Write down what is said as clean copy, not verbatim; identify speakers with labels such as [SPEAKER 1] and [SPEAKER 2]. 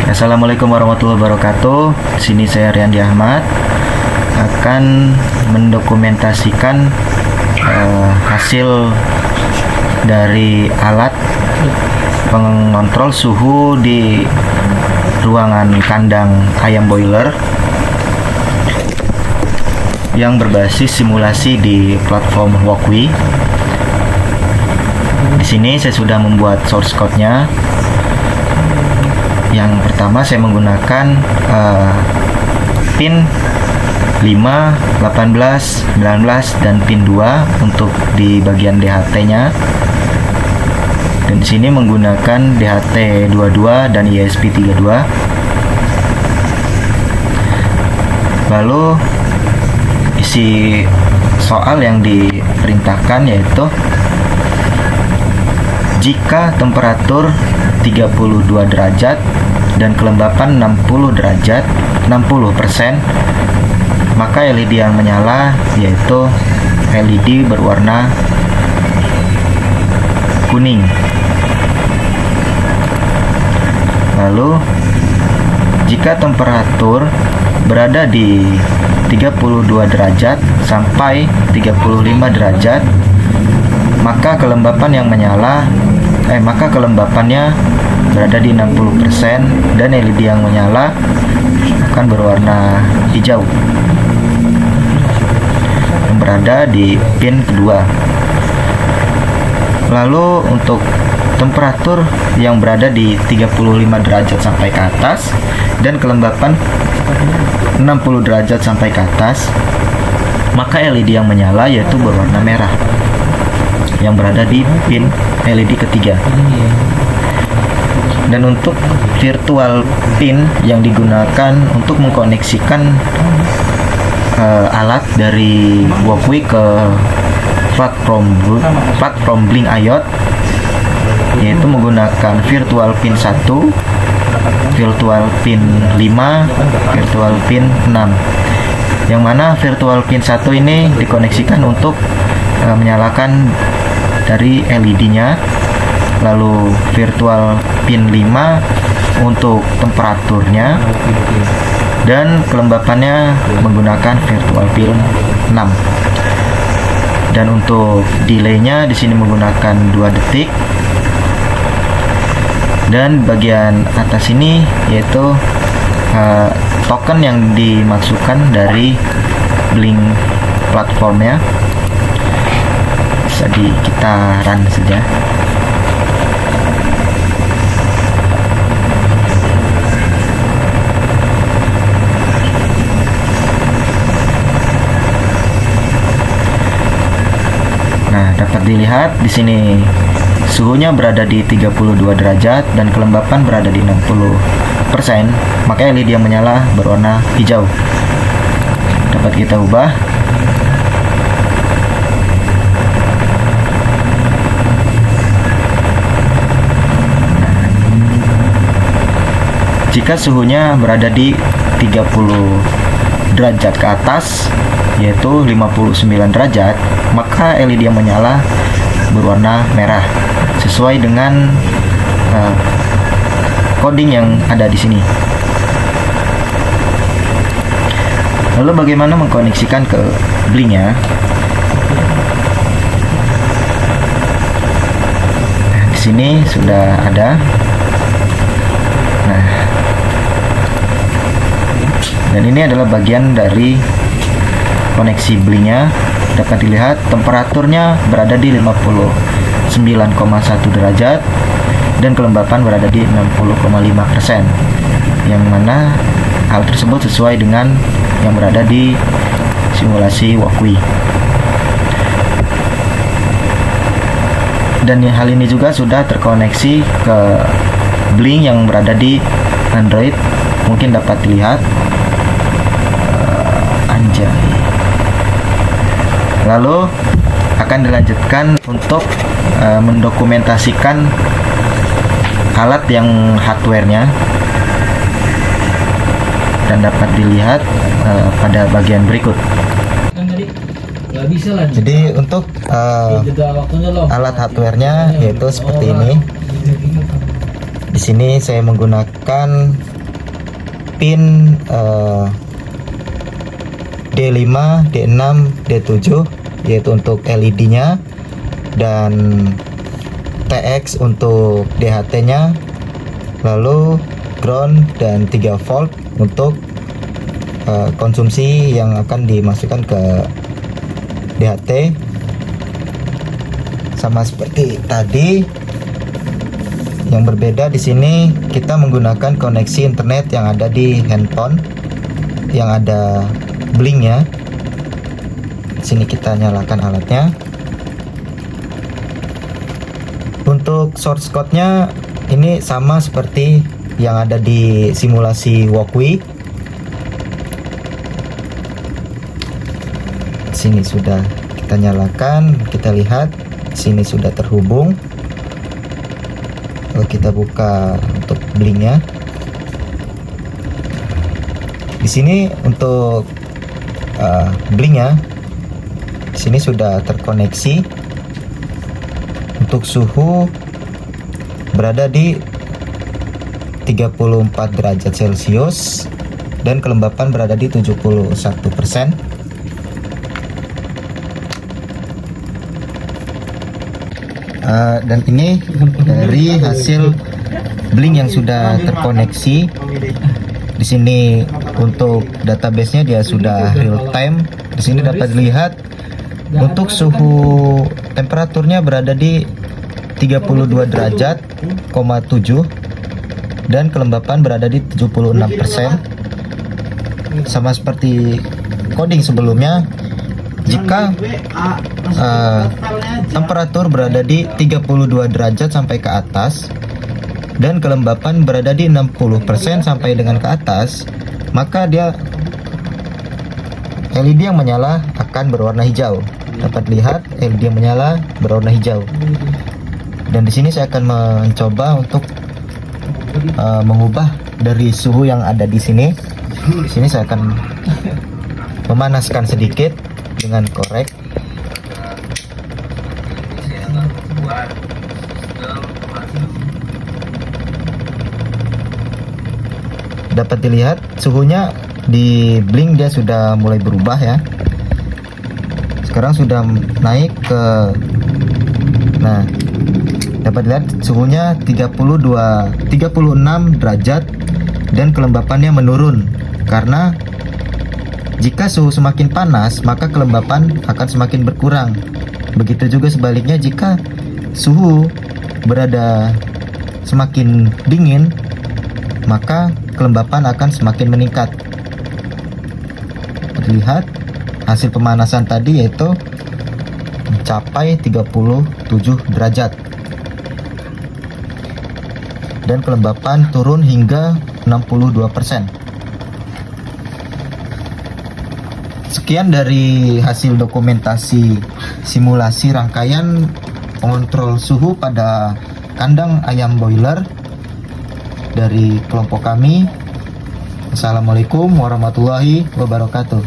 [SPEAKER 1] Assalamualaikum warahmatullahi wabarakatuh. Di sini saya Riyandi Ahmad akan mendokumentasikan hasil dari alat pengontrol suhu di ruangan kandang ayam boiler yang berbasis simulasi di platform Walkway. Di sini saya sudah membuat source code-nya. Yang pertama saya menggunakan pin 5, 18, 19 dan pin 2 untuk di bagian DHT-nya. Dan di sini menggunakan DHT 22 dan ESP32. Lalu isi soal yang diperintahkan yaitu jika temperatur 32 derajat dan kelembapan 60 derajat 60%, maka LED yang menyala yaitu LED berwarna kuning. Lalu jika temperatur berada di 32 derajat sampai 35 derajat, maka kelembapan yang menyala maka kelembapannya berada di 60% dan LED yang menyala akan berwarna hijau yang berada di pin kedua. Lalu untuk temperatur yang berada di 35 derajat sampai ke atas dan kelembapan 60 derajat sampai ke atas, maka LED yang menyala yaitu berwarna merah yang berada di pin LED ketiga. Dan untuk virtual pin yang digunakan untuk mengkoneksikan alat dari Walkway ke platform Blink IoT, yaitu menggunakan virtual pin 1, virtual pin 5, virtual pin 6. Yang mana virtual pin 1 ini dikoneksikan untuk menyalakan dari LED-nya, lalu virtual pin 5 untuk temperaturnya, dan kelembapannya menggunakan virtual pin 6. Dan untuk delay-nya di sini menggunakan 2 detik. Dan bagian atas ini yaitu token yang dimasukkan dari Blink platformnya. Bisa kita run saja. Nah, dapat dilihat di sini suhunya berada di 32 derajat dan kelembapan berada di 60%, maka LED yang menyala berwarna hijau. Dapat kita ubah. Jika suhunya berada di 30 derajat ke atas, yaitu 59 derajat, maka LED yang menyala berwarna merah sesuai dengan coding yang ada di sini. Lalu bagaimana mengkoneksikan ke Blink-nya? Nah, di sini sudah ada. Nah, dan ini adalah bagian dari koneksi Blink-nya. Dapat dilihat temperaturnya berada di 59,1 derajat dan kelembapan berada di 60,5%, yang mana hal tersebut sesuai dengan yang berada di simulasi Walkway. Dan hal ini juga sudah terkoneksi ke Blink yang berada di Android. Mungkin dapat dilihat. Anjay. Lalu akan dilanjutkan untuk mendokumentasikan alat yang hardware-nya, dan dapat dilihat pada bagian berikut. Jadi untuk alat hardware-nya yaitu seperti ini. Di sini saya menggunakan pin D5, D6, D7 yaitu untuk LED-nya, dan TX untuk DHT-nya, lalu ground dan 3 volt untuk konsumsi yang akan dimasukkan ke DHT. Sama seperti tadi, yang berbeda di sini kita menggunakan koneksi internet yang ada di handphone yang ada blinknya. Di sini kita nyalakan alatnya. Untuk source code-nya ini sama seperti yang ada di simulasi walkway. Sini sudah kita nyalakan, kita lihat sini sudah terhubung. Lalu kita buka untuk blinknya. Di sini untuk blinknya, di sini sudah terkoneksi. Untuk suhu berada di 34 derajat Celcius dan kelembapan berada di 71%. Dan ini dari hasil blink yang sudah terkoneksi. Di sini untuk database-nya dia sudah real time. Di sini dapat dilihat untuk suhu temperaturnya berada di 32 derajat, 7 dan kelembapan berada di 76%. Sama seperti coding sebelumnya, jika temperatur berada di 32 derajat sampai ke atas dan kelembapan berada di 60% sampai dengan ke atas, maka dia LED yang menyala akan berwarna hijau. Dapat lihat LED yang menyala berwarna hijau. Dan di sini saya akan mencoba untuk mengubah dari suhu yang ada di sini. Di sini saya akan memanaskan sedikit dengan korek. Dapat dilihat suhunya di blink dia sudah mulai berubah ya. Sekarang sudah naik ke, nah dapat dilihat suhunya 36 derajat dan kelembapannya menurun, karena jika suhu semakin panas maka kelembapan akan semakin berkurang. Begitu juga sebaliknya, jika suhu berada semakin dingin maka kelembapan akan semakin meningkat. Terlihat hasil pemanasan tadi yaitu mencapai 37 derajat dan kelembapan turun hingga 62%. Sekian dari hasil dokumentasi simulasi rangkaian pengontrol suhu pada kandang ayam boiler dari kelompok kami. Assalamualaikum warahmatullahi wabarakatuh.